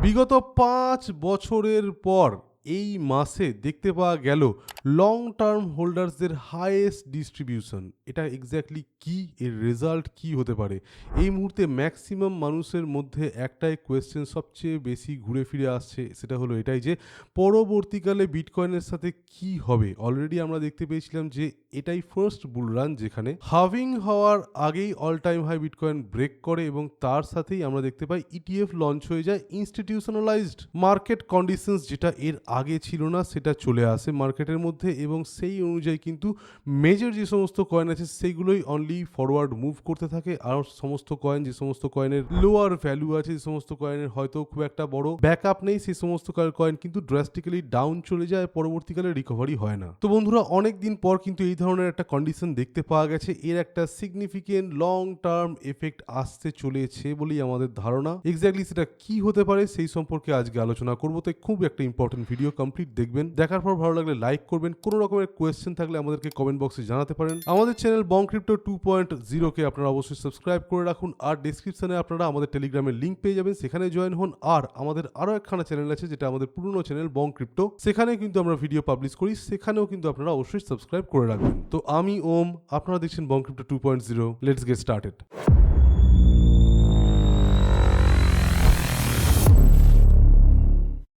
বিগত ৫ বছরের পর এই মাসে দেখতে পাওয়া গেল লং টার্ম হোল্ডার্সদের হাইয়েস্ট ডিস্ট্রিবিউশন। এটা এক্স্যাক্টলি কি, এর রেজাল্ট কি হতে পারে? এই মুহূর্তে ম্যাক্সিমাম মানুষের মধ্যে একটাই কোয়েশ্চেন সবচেয়ে বেশি ঘুরে ফিরে আসছে, সেটা হলো এটাই যে পরবর্তীকালে বিটকয়েনের সাথে কি হবে। অলরেডি আমরা দেখতে পেয়েছিলাম যে এটাই ফার্স্ট বুল রান যেখানে হাভিং হওয়ার আগেই all time high Bitcoin break করে এবং তার সাথেই আমরা দেখতে পাই ইটিএফ লঞ্চ হয়ে যায়। ইনস্টিটিউশনালাইজড মার্কেট কন্ডিশনস যেটা এর আগে ছিল না সেটা চলে আসে মার্কেটের মধ্যে এবং সেই অনুযায়ী কিন্তু মেজর যে সমস্ত কয়েন আছে সেইগুলোই অনলি ফরওয়ার্ড মুভ করতে থাকে। আর সমস্ত কয়েন, যে সমস্ত কয়েনের লোয়ার ভ্যালু আছে, যে সমস্ত কয়েনের হয়তো খুব একটা বড় ব্যাকআপ নেই, সেই সমস্ত কয়েন কিন্তু ড্রাস্টিক্যালি ডাউন চলে যায়, পরবর্তীকালে রিকভারি হয় না। তো বন্ধুরা, অনেক দিন পর কিন্তু এই ধরনের একটা কন্ডিশন দেখতে পাওয়া গেছে। এর একটা সিগনিফিকেন্ট লং টার্ম এফেক্ট আসতে চলেছে বলেই আমাদের ধারণা। এক্স্যাক্টলি সেটা কি হতে পারে সেই সম্পর্কে আজকে আলোচনা করবো। তাই খুব একটা ইম্পর্টেন্ট ভিডিও, কমপ্লিট দেখবেন। দেখার পর ভালো লাগলে লাইক করবেন। কোনো রকমের কোয়েশ্চেন থাকলে আমাদেরকে কমেন্ট বক্সে জানাতে পারেন। আমাদের চ্যানেল বং ক্রিপ্টো 2.0 কে আপনারা অবশ্যই সাবস্ক্রাইব করে রাখুন। আর ডেসক্রিপশনে আপনারা আমাদের টেলিগ্রামের লিঙ্ক পেয়ে যাবেন, সেখানে জয়েন হন। আর আমাদের আরো একখানা চ্যানেল আছে যেটা আমাদের পুরনো চ্যানেল বং ক্রিপ্টো, সেখানে কিন্তু আমরা ভিডিও পাবলিশ করি, সেখানেও কিন্তু আপনারা অবশ্যই সাবস্ক্রাইব করে রাখবেন। তো আমি ওম, আপনারা দেখছেন বং ক্রিপ্টো 2.0। Let's get started.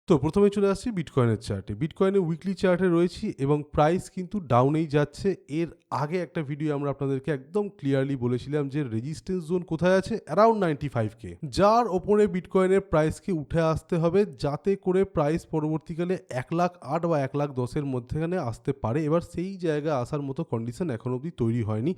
তো প্রথমে চলে আসছি বিটকয়েনের চার্টে। বিটকয়েনের উইকলি চার্টে রয়েছি এবং প্রাইস কিন্তু ডাউনেই যাচ্ছে। এর আগে একটা ভিডিও আমরা আপনাদেরকে একদম ক্লিয়ারলি বলেছিলাম যে রেজিস্ট্যান্স জোন কোথায় আছে, অ্যারাউন্ড 95K, যার ওপরে বিটকয়েনের প্রাইসকে উঠে আসতে হবে যাতে করে প্রাইস পরবর্তীকালে 1,08,000 বা 1,10,000-এর মধ্যেখানে আসতে পারে। এবার সেই জায়গায় আসার মতো কন্ডিশন এখন অবধি তৈরি হয়নি।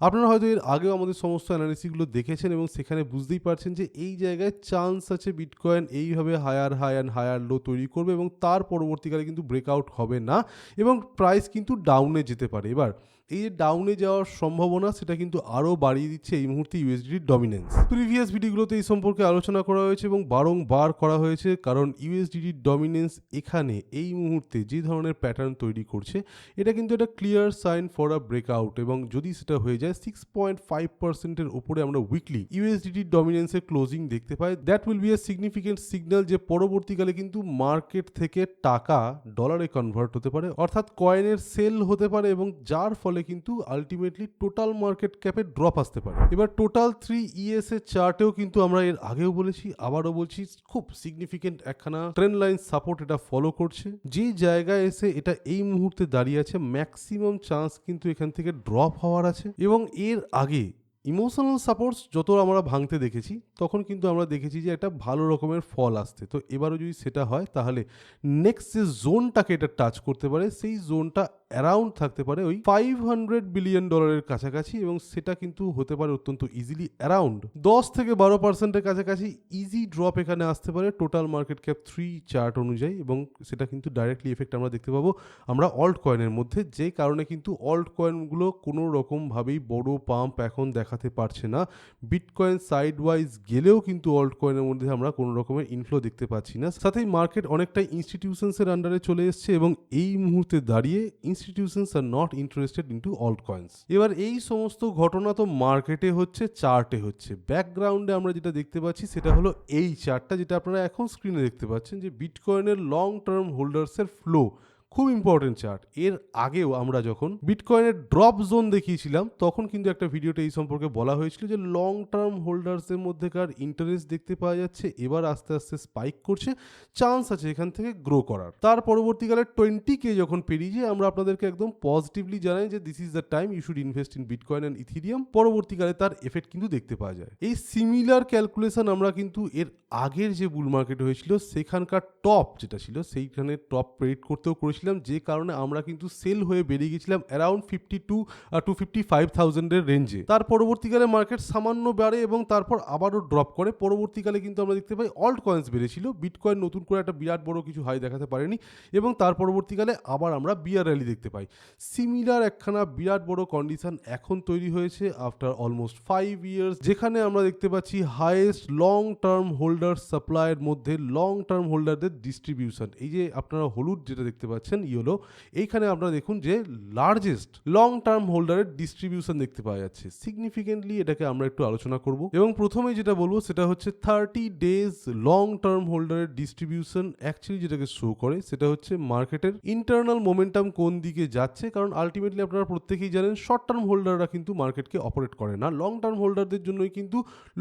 আপনারা হয়তো এর আগেও আমাদের সমস্ত অ্যানালিসিসগুলো দেখেছেন এবং সেখানে বুঝতেই পারছেন যে এই জায়গায় চান্স আছে বিটকয়েন এইভাবে higher high and higher low তৈরি করবে এবং তার পরবর্তীকালে কিন্তু ব্রেকআউট হবে না এবং প্রাইস কিন্তু ডাউনে যেতে পারে। এবার এই যে ডাউনে যাওয়ার সম্ভাবনা সেটা কিন্তু আরও বাড়িয়ে দিচ্ছে এই মুহূর্তে ইউএসডিটির ডমিনেন্স। প্রিভিয়াস ভিডিওগুলোতে এই সম্পর্কে আলোচনা করা হয়েছে এবং বারংবার করা হয়েছে, কারণ ইউএসডিটির ডমিনেন্স এখানে এই মুহূর্তে যে ধরনের প্যাটার্ন তৈরি করছে এটা কিন্তু একটা clear sign for a breakout এবং যদি সেটা হয়ে যায় 6.5%-এর উপরে আমরা উইকলি ইউএসডিটির ডমিনেন্সের ক্লোজিং দেখতে পাই, that will be a significant signal যে পরবর্তীকালে কিন্তু মার্কেট থেকে টাকা ডলারে কনভার্ট হতে পারে, অর্থাৎ কয়েনের সেল হতে পারে এবং যার ফলে কিন্তু আলটিমেটলি টোটাল মার্কেট ক্যাপে ড্রপ আসতে পারে। এবার টোটাল 3 ES এর চার্টেও কিন্তু আমরা এর আগেও বলেছি, আবারও বলছি, খুব সিগনিফিকেন্ট একখানা ট্রেন্ড লাইন সাপোর্ট এটা ফলো করছে। যে জায়গায় এসে এটা এই মুহূর্তে দাঁড়িয়ে আছে, ম্যাক্সিমাম চান্স কিন্তু এখান থেকে ড্রপ হওয়ার আছে এবং এর আগে ইমোশনাল সাপোর্টস যত আমরা ভাঙতে দেখেছি তখন কিন্তু আমরা দেখেছি যে একটা ভালো রকমের ফল আসতে। তো এবারও যদি সেটা হয় তাহলে নেক্সট যে জোনটাকে এটা টাচ করতে পারে সেই জোনটা অ্যারাউন্ড থাকতে পারে ওই $500 বিলিয়ন কাছাকাছি এবং সেটা কিন্তু হতে পারে অত্যন্ত ইজিলি অ্যারাউন্ড 10-12%-এর কাছাকাছি ইজি ড্রপ এখানে আসতে পারে টোটাল মার্কেট ক্যাপ 3 চার্ট অনুযায়ী এবং সেটা কিন্তু ডাইরেক্টলি এফেক্ট আমরা দেখতে পাবো আমরা অল্ট কয়েনের মধ্যে, যে কারণে কিন্তু অল্ট কয়েনগুলো কোনো রকমভাবেই বড় পাম্প এখন দেখাতে পারছে না। বিটকয়েন সাইড ওয়াইজ গেলেও কিন্তু অল্ট কয়েনের মধ্যে আমরা কোনো রকমের ইনফ্লো দেখতে পাচ্ছি না। সাথেই মার্কেট অনেকটাই ইনস্টিটিউশনসের আন্ডারে চলে এসছে এবং এই মুহূর্তে দাঁড়িয়ে institutions are not interested into altcoins. এবার এই সমস্ত ঘটনা তো মার্কেটে হচ্ছে, চার্টে হচ্ছে। ব্যাকগ্রাউন্ডে আমরা যেটা দেখতে পাচ্ছি সেটা হলো এই চার্টটা, যেটা আপনারা এখন স্ক্রিনে দেখতে পাচ্ছেন, যে বিটকয়েনের লং টার্ম হোল্ডার্সের ফ্লো। খুব ইম্পর্টেন্ট চার্ট। এর আগেও আমরা যখন বিটকয়েনের ড্রপ জোন দেখিয়েছিলাম তখন কিন্তু একটা ভিডিওতে এই সম্পর্কে বলা হয়েছিল যে লং টার্ম হোল্ডার্সের মধ্যেকার ইন্টারেস্ট দেখতে পাওয়া যাচ্ছে, এবার আস্তে আস্তে স্পাইক করছে, চান্স আছে এখান থেকে গ্রো করার। তার পরবর্তীকালে 20K যখন পেরিয়ে যায় আমরা আপনাদেরকে একদম পজিটিভলি জানাই যে this is the time you should invest in Bitcoin and Ethereum. পরবর্তীকালে তার এফেক্ট কিন্তু দেখতে পাওয়া যায়। এই সিমিলার ক্যালকুলেশন আমরা কিন্তু এর আগের যে বুল মার্কেট হয়েছিল সেখানকার টপ যেটা ছিল সেইখানে টপ প্রেডিক্ট করতেও করেছিলাম, যে কারণে আমরা কিন্তু সেল হয়ে বেরিয়ে গেছিলাম অ্যারাউন্ড 52,000-55,000-এর রেঞ্জে। তার পরবর্তীকালে মার্কেট সামান্য বাড়ে এবং তারপর আবারও ড্রপ করে। পরবর্তীকালে কিন্তু আমরা দেখতে পাই অল্ট কয়েন্স বেড়েছিল, বিটকয়েন নতুন করে একটা বিরাট বড় কিছু হাই দেখাতে পারেনি এবং তার পরবর্তীকালে আবার আমরা বিয়ার র্যালি দেখতে পাই। সিমিলার একখানা বিরাট বড় কন্ডিশন এখন তৈরি হয়েছে আফটার অলমোস্ট 5 ইয়ার্স, যেখানে আমরা দেখতে পাচ্ছি হাইয়েস্ট লং টার্ম হোল্ডার সাপ্লাইয়ের মধ্যে লং টার্ম হোল্ডারদের ডিস্ট্রিবিউশন। এই যে আপনারা হলুদ যেটা দেখতে পাচ্ছেন সেকশন ইয়েলো, এইখানে আপনারা দেখুন যে লার্জেস্ট লং টার্ম হোল্ডারের ডিস্ট্রিবিউশন দেখতে পাওয়া যাচ্ছে। সিগনিফিকেন্টলি এটাকে আমরা একটু আলোচনা করব এবং প্রথমে যেটা বলবো সেটা হচ্ছে 30 ডেজ লং টার্ম হোল্ডারের ডিস্ট্রিবিউশন অ্যাকচুয়ালি যেটাকে শো করে সেটা হচ্ছে মার্কেটের ইন্টারনাল মোমেন্টাম কোন দিকে যাচ্ছে। কারণ আলটিমেটলি আপনারা প্রত্যেকেই জানেন শর্ট টার্ম হোল্ডাররা কিন্তু মার্কেটকে অপারেট করে না, লং টার্ম হোল্ডারদের জন্যই কিন্তু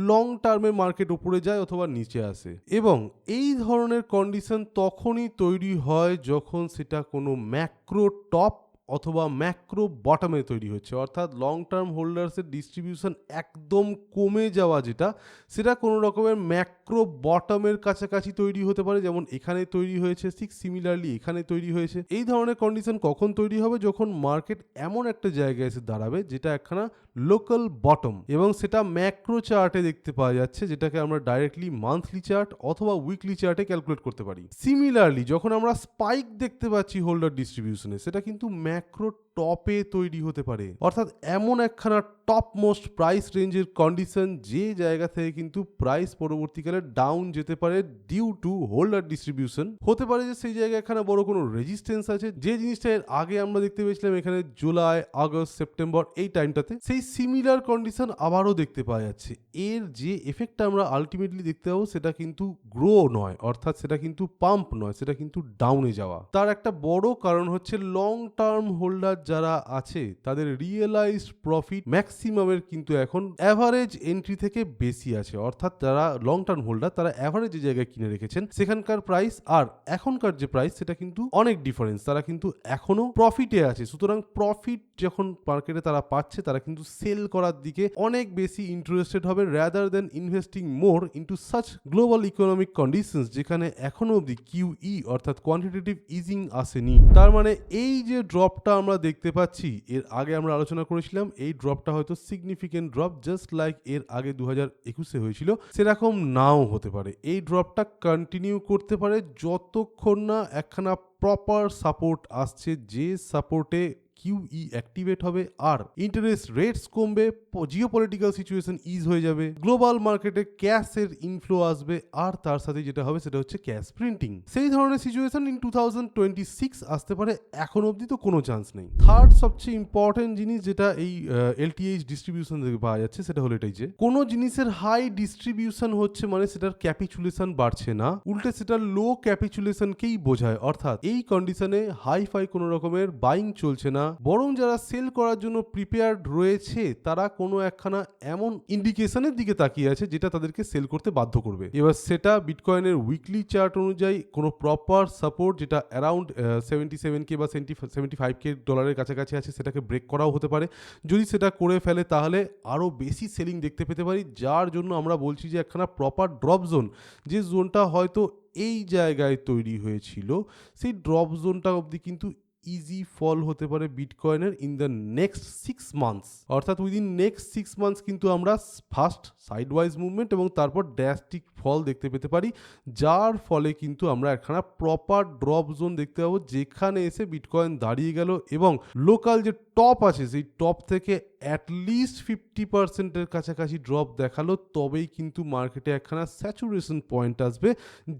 লং টার্মে মার্কেট উপরে যায় অথবা নিচে আসে এবং এই ধরনের কন্ডিশন তখনই তৈরি হয় যখন সেটা কোনো ম্যাক্রো টপ অথবা ম্যাক্রো বটমে তৈরি হচ্ছে, অর্থাৎ লং টার্ম হোল্ডার্সের ডিস্ট্রিবিউশন একদম কমে যাওয়া যেটা সেটা কোনো রকমের ম্যাক্রো বটমের কাছাকাছি তৈরি হতে পারে, যেমন এখানে তৈরি হয়েছে, ঠিক সিমিলারলি এখানে তৈরি হয়েছে। এই ধরনের কন্ডিশন কখন তৈরি হবে? যখন মার্কেট এমন একটা জায়গায় এসে দাঁড়াবে যেটা একখানা লোকাল বটম এবং সেটা ম্যাক্রো চার্টে দেখতে পাওয়া যাচ্ছে, যেটাকে আমরা ডাইরেক্টলি মান্থলি চার্ট অথবা উইকলি চার্টে ক্যালকুলেট করতে পারি। সিমিলারলি যখন আমরা স্পাইক দেখতে পাচ্ছি হোল্ডার ডিস্ট্রিবিউশনে, সেটা কিন্তু ম্যাক্রো টপে তৈরি হতে পারে, অর্থাৎ এমন একখানা টপ মোস্ট প্রাইস রেঞ্জের কন্ডিশন যে জায়গা থেকে কিন্তু প্রাইস পরবর্তীকালে ডাউন যেতে পারে ডিউ টু হোল্ডার ডিস্ট্রিবিউশন। হতে পারে যে সেই জায়গায় এখানে বড় কোনো রেজিস্ট্যান্স আছে, যে জিনিসটা এর আগে আমরা দেখতে পেয়েছিলাম এখানে জুলাই, আগস্ট, সেপ্টেম্বর এই টাইমটাতে, সেই সিমিলার কন্ডিশন আবারও দেখতে পাওয়া যাচ্ছে। এর যে এফেক্টটা আমরা আলটিমেটলি দেখতে পাবো সেটা কিন্তু গ্রো নয়, অর্থাৎ সেটা কিন্তু পাম্প নয়, সেটা কিন্তু ডাউনে যাওয়া। তার একটা বড় কারণ হচ্ছে লং টার্ম হোল্ডার যারা আছে তাদের রিয়েলাইজড প্রফিট ম্যাক্সিমামের কিন্তু এখন অ্যাভারেজ এন্ট্রি থেকে বেশি আছে, অর্থাৎ যারা লং টার্ম হোল্ডার তারা অ্যাভারেজ যে জায়গায় কিনে রেখেছেন সেখানকার প্রাইস আর এখনকার যে প্রাইস সেটা কিন্তু অনেক ডিফারেন্স, তারা কিন্তু এখনো প্রফিটে আছে। সুতরাং প্রফিট যখন মার্কেটে তারা পাচ্ছে তারা কিন্তু সেল করার দিকে অনেক বেশি ইন্টারেস্টেড হবে rather than investing more into such global economic conditions যেখানে এখনো অবধি কিউই অর্থাৎ কোয়ান্টিটেটিভ ইজিং আসেনি। তার মানে এই যে ড্রপটা আমরা দেখতে পাচ্ছি, এর আগে আমরা আলোচনা করেছিলাম এই ড্রপটা হয়তো সিগনিফিকেন্ট ড্রপ জাস্ট লাইক এর আগে 2021-এ হয়েছিল, সেরকম নাও হতে পারে। এই ড্রপটা কন্টিনিউ করতে পারে যতক্ষণ না একখানা প্রপার সাপোর্ট আসছে, যে সাপোর্টে কিউই অ্যাক্টিভেট হবে আর ইন্টারেস্ট রেটস কমবে, জিওপলিটিক্যাল সিচুয়েশন ইজ হয়ে যাবে, গ্লোবাল মার্কেটে ক্যাশের ইনফ্লো আসবে আর তার সাথে যেটা হবে সেটা হচ্ছে ক্যাশ প্রিন্টিং। সেই ধরনের সিচুয়েশন ইন 2026 আসতে পারে, এখন অবধি তো কোনো চান্স নেই। থার্ড সবচেয়ে ইম্পর্টেন্ট জিনিস যেটা এই এলটিএইচ ডিস্ট্রিবিউশন থেকে পাওয়া যাচ্ছে সেটা হলো এটাই যে কোনো জিনিসের হাই ডিস্ট্রিবিউশন হচ্ছে মানে সেটার ক্যাপিচুলেশন বাড়ছে না, উল্টে সেটা লো ক্যাপিচুলেশনকেই বোঝায়, অর্থাৎ এই কন্ডিশনে হাই ফাই কোনো রকমের বাইং চলছে না, বরং যারা সেল করার জন্য প্রিপেয়ার্ড রয়েছে তারা কোনো একখানা এমন ইন্ডিকেশনের দিকে তাকিয়ে আছে যেটা তাদেরকে সেল করতে বাধ্য করবে। এবার সেটা বিটকয়েনের উইকলি চার্ট অনুযায়ী কোনো প্রপার সাপোর্ট যেটা অ্যারাউন্ড 77K বা 75K ডলারের কাছাকাছি আছে সেটাকে ব্রেক করাও হতে পারে। যদি সেটা করে ফেলে তাহলে আরও বেশি সেলিং দেখতে পেতে পারি, যার জন্য আমরা বলছি যে একখানা প্রপার ড্রপ জোন, যে জোনটা হয়তো এই জায়গায় তৈরি হয়েছিল, সেই ড্রপ জোনটা অবধি কিন্তু ইজি ফল হতে পারে বিটকয়েনের ইন দ্য নেক্সট 6 মান্থস, অর্থাৎ উইদিন নেক্সট 6 মান্থস কিন্তু আমরা ফার্স্ট সাইডওয়াইজ মুভমেন্ট এবং তারপর ড্রাস্টিক ফল দেখতে পেতে পারি, যার ফলে কিন্তু আমরা একখানা প্রপার ড্রপ জোন দেখতে পাবো যেখানে এসে বিটকয়েন দাঁড়িয়ে গেল এবং লোকাল যে টপ আছে সেই টপ থেকে অ্যাটলিস্ট 50%-এর কাছাকাছি ড্রপ দেখালো, তবেই কিন্তু মার্কেটে একখানা স্যাচুরেশন পয়েন্ট আসবে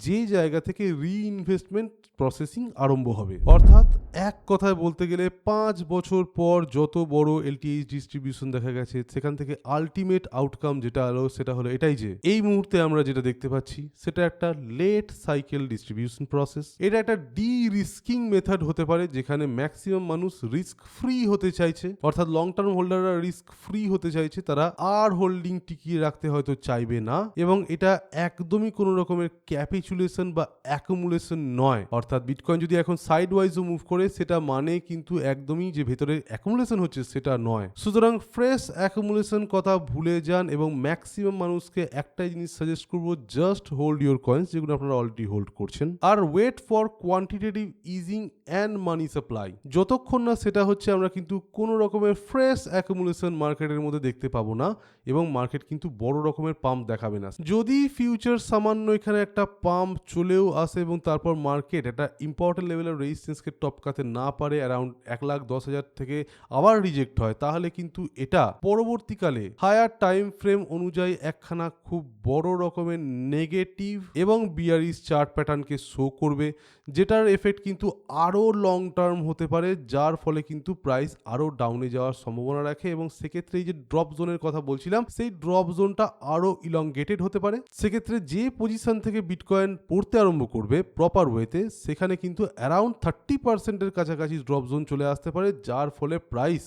যে জায়গা থেকে রিইনভেস্টমেন্ট প্রসেসিং আরম্ভ হবে। অর্থাৎ এক কথায় বলতে গেলে 5 বছর পর যত বড় এলটিএইচ ডিস্ট্রিবিউশন দেখা গেছে সেখান থেকে আলটিমেট আউটকাম যেটা হলো সেটা হলো এটাই যে এই মুহূর্তে আমরা যেটা দেখতে পাচ্ছি সেটা একটা লেট সাইকেল ডিস্ট্রিবিউশন প্রসেস। এটা একটা ডি রিস্কিং মেথড হতে পারে যেখানে ম্যাক্সিমাম মানুষ রিস্ক ফ্রি হতে চাইছে, অর্থাৎ লং টার্ম হোল্ডাররা রিস্ক ফ্রি হতে চাইছে, তারা আর হোল্ডিং টিকিয়ে রাখতে হয়তো চাইবে না এবং এটা একদমই কোনো রকমের ক্যাপিচুলেশন বা অ্যাকুমুলেশন নয়। অর্থাৎ বিটকয়েন যদি এখন সাইড ওয়াইজও মুভ করে সেটা মানে কিন্তু একদমই যে ভেতরে অ্যাকুমুলেশন হচ্ছে সেটা নয়। সুতরাং ফ্রেশ অ্যাকুমুলেশন কথা ভুলে যান এবং ম্যাক্সিমাম মানুষকে একটাই জিনিস সাজেস্ট করবো, জাস্ট হোল্ড ইউর কয়েন্স যেগুলো আপনারা অলরেডি হোল্ড করছেন, আর wait for quantitative easing and money supply. যতক্ষণ না সেটা হচ্ছে আমরা কিন্তু কোনো রকমের ফ্রেশ অ্যাকুমুলেশন মার্কেটের মধ্যে দেখতে পাবো না এবং মার্কেট কিন্তু বড় রকমের পাম্প দেখাবে না। যদি ফিউচার সামান্য এখানে একটা পাম্প চলেও আসে এবং তারপর মার্কেট একটা ইম্পর্টেন্ট লেভেলের রেজিস্ট্যান্সকে টপকাতে না পারে, অ্যারাউন্ড 1,10,000 থেকে আবার রিজেক্ট হয়, তাহলে কিন্তু এটা পরবর্তীকালে হায়ার টাইম ফ্রেম অনুযায়ী একখানা খুব বড় রকমের নেগেটিভ এবং বিয়ারিশ চার্ট প্যাটার্নকে শো করবে, যেটার এফেক্ট কিন্তু আরও লং টার্ম হতে পারে, যার ফলে কিন্তু প্রাইস আরও ডাউনে যাওয়ার সম্ভাবনা রাখে। এবং সেক্ষেত্রে এই যে ড্রপ জোনের কথা বলছিলাম, সেই ড্রপ জোনটা আরও ইলংগেটেড হতে পারে। সেক্ষেত্রে যে পজিশন থেকে বিটকয়েন পড়তে আরম্ভ করবে প্রপার ওয়েতে, সেখানে কিন্তু অ্যারাউন্ড 30% কাছাকাছি ড্রপ জোন চলে আসতে পারে, যার ফলে প্রাইস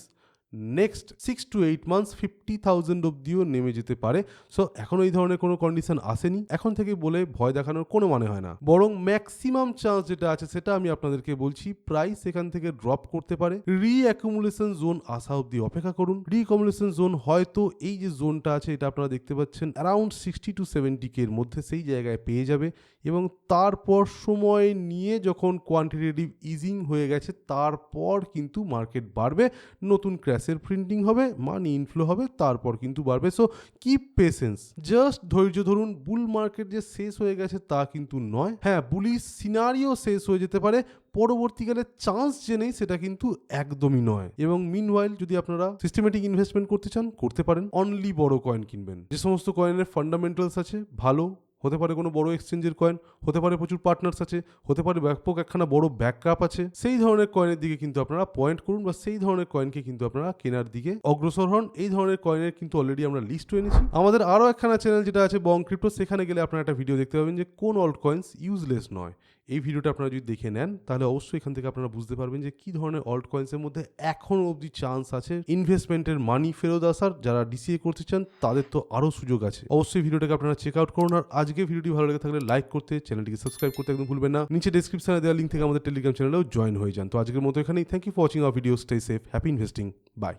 নেক্সট 6 to 8 মান্থস 50,000 অব্দিও নেমে যেতে পারে। সো এখন এই ধরনের কোনো কন্ডিশন আসেনি, এখন থেকে বলে ভয় দেখানোর কোনো মানে হয় না, বরং ম্যাক্সিমাম চান্স যেটা আছে সেটা আমি আপনাদেরকে বলছি, প্রাইস এখান থেকে ড্রপ করতে পারে। রিঅ্যাকুমুলেশন জোন আসা অব্দি অপেক্ষা করুন। রিঅ্যাকুমুলেশন জোন হয়তো এই যে জোনটা আছে এটা আপনারা দেখতে পাচ্ছেন অ্যারাউন্ড 60 to 70K এর মধ্যে সেই জায়গায় পেয়ে যাবে, এবং তারপর সময় নিয়ে যখন কোয়ান্টিটেটিভ ইজিং হয়ে গেছে তারপর কিন্তু মার্কেট বাড়বে, নতুন ক্র্যাশের প্রিন্টিং হবে, মানি ইনফ্লো হবে, তারপর কিন্তু বাড়বে। সো কিপ পেশেন্স, জাস্ট ধৈর্য ধরুন। বুল মার্কেট যে শেষ হয়ে গেছে তা কিন্তু নয়। হ্যাঁ, বুলিশ সিনারিও শেষ হয়ে যেতে পারে, পরবর্তীকালে চান্স যে নেই সেটা কিন্তু একদমই নয়। এবং মিনওয়াইল যদি আপনারা সিস্টেমেটিক ইনভেস্টমেন্ট করতে চান করতে পারেন, অনলি বড় কয়েন কিনবেন। যে সমস্ত কয়েনের ফান্ডামেন্টালস আছে ভালো, হতে পারে কোনো বড় এক্সচেঞ্জের কয়েন, হতে পারে প্রচুর পার্টনার্স আছে, হতে পারে ব্যাপক একখানা বড় ব্যাকআপ আছে, সেই ধরনের কয়েনের দিকে কিন্তু আপনারা পয়েন্ট করুন, বা সেই ধরনের কয়েনকে কিন্তু আপনারা কেনার দিকে অগ্রসর হন। এই ধরনের কয়েনের কিন্তু অলরেডি আমরা লিস্ট এনেছি। আমাদের আরও একখানা চ্যানেল যেটা আছে বং ক্রিপ্টো, সেখানে গেলে আপনারা একটা ভিডিও দেখতে পাবেন যে কোন অল্ট কয়েন্স ইউজলেস নয়। এই ভিডিওটা আপনারা যদি দেখে নেন তাহলে অবশ্যই এখান থেকে আপনারা বুঝতে পারবেন যে কি ধরনের অল্ট কয়েন্সের মধ্যে এখনো অবধি চান্স আছে ইনভেস্টমেন্টের মানি ফেরত আসার। যারা ডিসিএ করতে চান তাদের তো আরও সুযোগ আছে। অবশ্যই ভিডিওটাকে আপনারা চেক আউট করুন। আর আজকে ভিডিওটি ভালো লেগে থাকলে লাইক করতে, চ্যানেলটিকে সাবস্ক্রাইব করতে একদম ভুলবেন না। নিচে ডেসক্রিপশনে দেওয়া লিঙ্ক থেকে আমাদের টেলিগ্রাম চ্যানেলেও জয়েন হয়ে যান। তো আজকের মতো এখানেই। Thank you for watching our video. Stay safe, happy investing, by.